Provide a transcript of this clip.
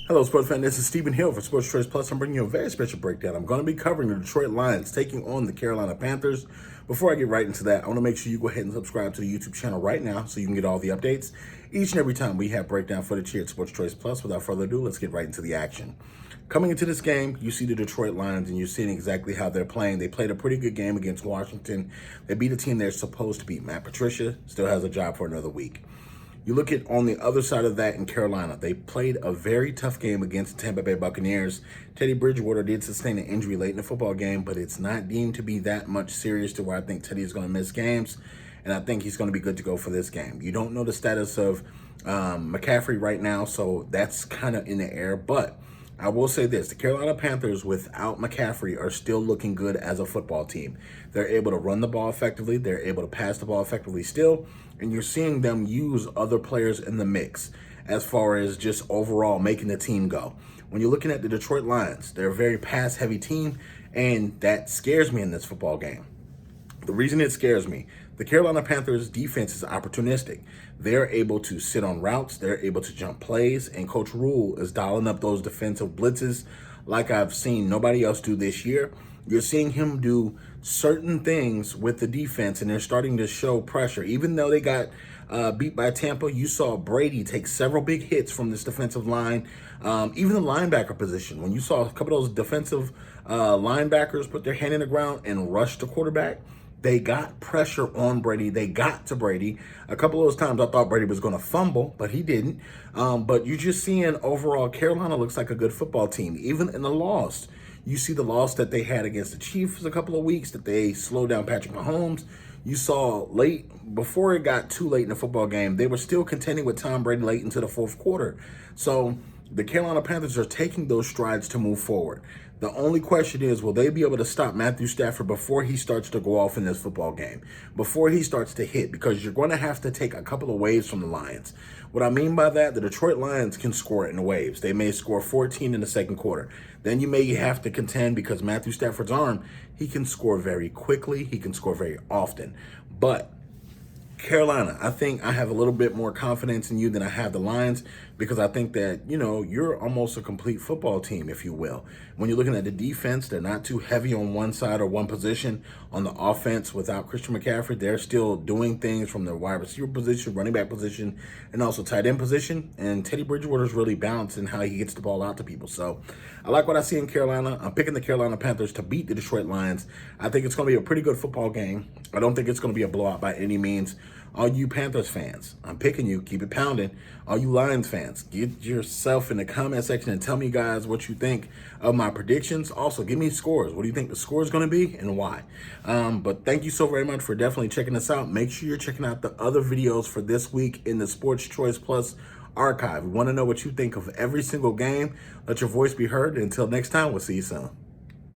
Hello, sports fan. This is Stephen Hill for Sports Choice Plus. I'm bringing you a very special breakdown. I'm going to be covering the Detroit Lions taking on the Carolina Panthers. Before I get right into that, I want to make sure you go ahead and subscribe to the YouTube channel right now so you can get all the updates each and every time we have breakdown footage here at Sports Choice Plus. Without further ado, let's get right into the action. Coming into this game, you see the Detroit Lions, and you're seeing exactly how they're playing. They played a pretty good game against Washington. They beat a team they're supposed to beat. Matt Patricia still has a job for another week. You look at on the other side of that in Carolina, they played a very tough game against the Tampa Bay Buccaneers. Teddy Bridgewater did sustain an injury late in the football game, but it's not deemed to be that much serious to where I think Teddy is going to miss games, and I think he's going to be good to go for this game. You don't know the status of McCaffrey right now, so that's kind of in the air, but I will say this, the Carolina Panthers without McCaffrey are still looking good as a football team. They're able to run the ball effectively. They're able to pass the ball effectively still. And you're seeing them use other players in the mix as far as just overall making the team go. When you're looking at the Detroit Lions, they're a very pass-heavy team, and that scares me in this football game. The reason it scares me, the Carolina Panthers defense is opportunistic. They're able to sit on routes, they're able to jump plays, and Coach Rule is dialing up those defensive blitzes like I've seen nobody else do this year. You're seeing him do certain things with the defense, and they're starting to show pressure. Even though they got beat by Tampa, you saw Brady take several big hits from this defensive line. Even the linebacker position, when you saw a couple of those defensive linebackers put their hand in the ground and rush the quarterback, they got pressure on Brady. They got to Brady. A couple of those times I thought Brady was going to fumble, but he didn't. But you're just seeing overall Carolina looks like a good football team. Even in the loss, you see the loss that they had against the Chiefs a couple of weeks, that they slowed down Patrick Mahomes. You saw late, before it got too late in the football game, they were still contending with Tom Brady late into the fourth quarter. So the Carolina Panthers are taking those strides to move forward. The only question is, will they be able to stop Matthew Stafford before he starts to go off in this football game, before he starts to hit? Because you're going to have to take a couple of waves from the Lions. What I mean by that, the Detroit Lions can score it in waves. They may score 14 in the second quarter. Then you may have to contend because Matthew Stafford's arm, he can score very quickly. He can score very often. But Carolina, I think I have a little bit more confidence in you than I have the Lions, because I think that, you know, you're almost a complete football team, if you will. When you're looking at the defense, they're not too heavy on one side or one position. On the offense, without Christian McCaffrey, they're still doing things from their wide receiver position, running back position, and also tight end position. And Teddy Bridgewater is really balanced in how he gets the ball out to people. So I like what I see in Carolina. I'm picking the Carolina Panthers to beat the Detroit Lions. I think it's going to be a pretty good football game. I don't think it's going to be a blowout by any means. All you Panthers fans, I'm picking you. Keep it pounding. All you Lions fans, get yourself in the comment section and tell me, guys, what you think of my predictions. Also, give me scores. What do you think the score is going to be and why? But thank you so very much for definitely checking us out. Make sure you're checking out the other videos for this week in the Sports Choice Plus archive. We want to know what you think of every single game. Let your voice be heard. Until next time, we'll see you soon.